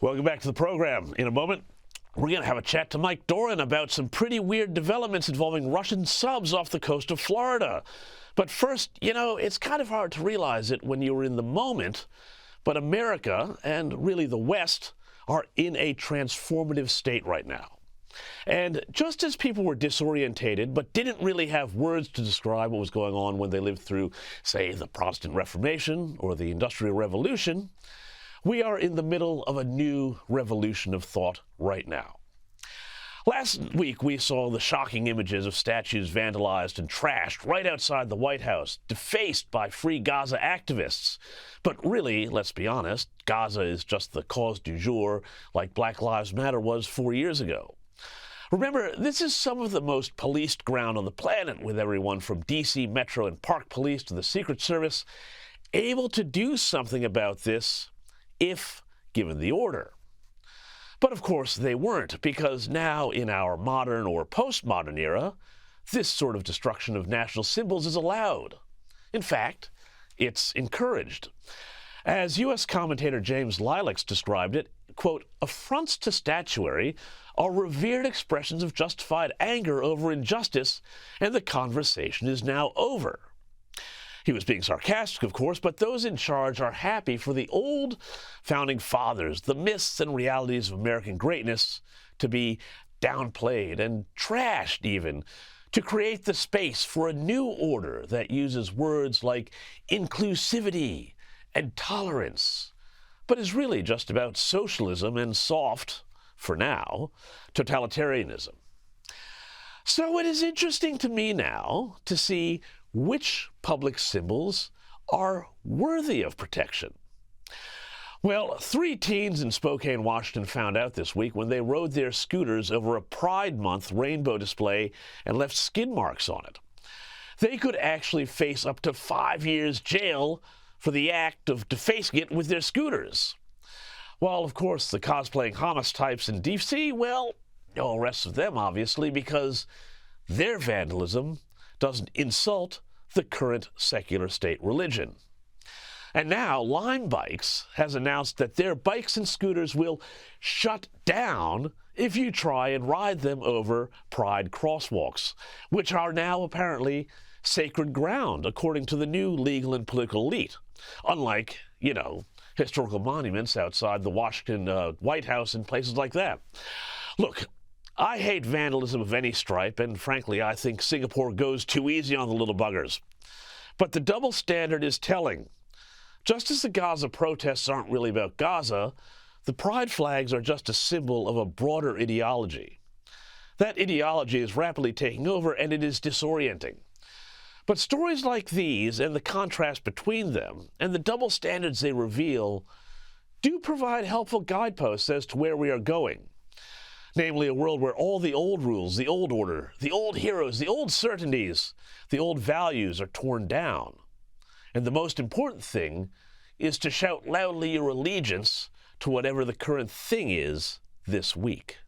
Welcome back to the program. In a moment, we're going to have a chat to Mike Doran about some pretty weird developments involving Russian subs off the coast of Florida. But first, it's kind of hard to realize it when you're in the moment, but America, and really the West, are in a transformative state right now. And just as people were disorientated but didn't really have words to describe what was going on when they lived through, say, the Protestant Reformation or the Industrial Revolution, we are in the middle of a new revolution of thought right now. Last week, we saw the shocking images of statues vandalized and trashed right outside the White House, defaced by Free Gaza activists. But really, let's be honest, Gaza is just the cause du jour, like Black Lives Matter was 4 years ago. Remember, this is some of the most policed ground on the planet, with everyone from D.C. Metro and Park Police to the Secret Service able to do something about this if given the order. But of course they weren't, because now in our modern or postmodern era, this sort of destruction of national symbols is allowed. In fact, it's encouraged. As U.S. commentator James Morrow described it, quote, affronts to statuary are revered expressions of justified anger over injustice, and the conversation is now over. He was being sarcastic, of course, but those in charge are happy for the old founding fathers, the myths and realities of American greatness, to be downplayed and trashed even, to create the space for a new order that uses words like inclusivity and tolerance, but is really just about socialism and soft, for now, totalitarianism. So it is interesting to me now to see which public symbols are worthy of protection. Well, 3 teens in Spokane, Washington found out this week when they rode their scooters over a Pride Month rainbow display and left skid marks on it. They could actually face up to 5 years jail for the act of defacing it with their scooters. While, of course, the cosplaying Hamas types in D.C., well, no arrests of them, obviously, because their vandalism doesn't insult the current secular state religion. And now Lime Bikes has announced that their bikes and scooters will shut down if you try and ride them over Pride crosswalks, which are now apparently sacred ground, according to the new legal and political elite. Unlike, historical monuments outside the Washington White House and places like that. Look, I hate vandalism of any stripe, and frankly, I think Singapore goes too easy on the little buggers. But the double standard is telling. Just as the Gaza protests aren't really about Gaza, the pride flags are just a symbol of a broader ideology. That ideology is rapidly taking over, and it is disorienting. But stories like these, and the contrast between them, and the double standards they reveal, do provide helpful guideposts as to where we are going. Namely, a world where all the old rules, the old order, the old heroes, the old certainties, the old values are torn down. And the most important thing is to shout loudly your allegiance to whatever the current thing is this week.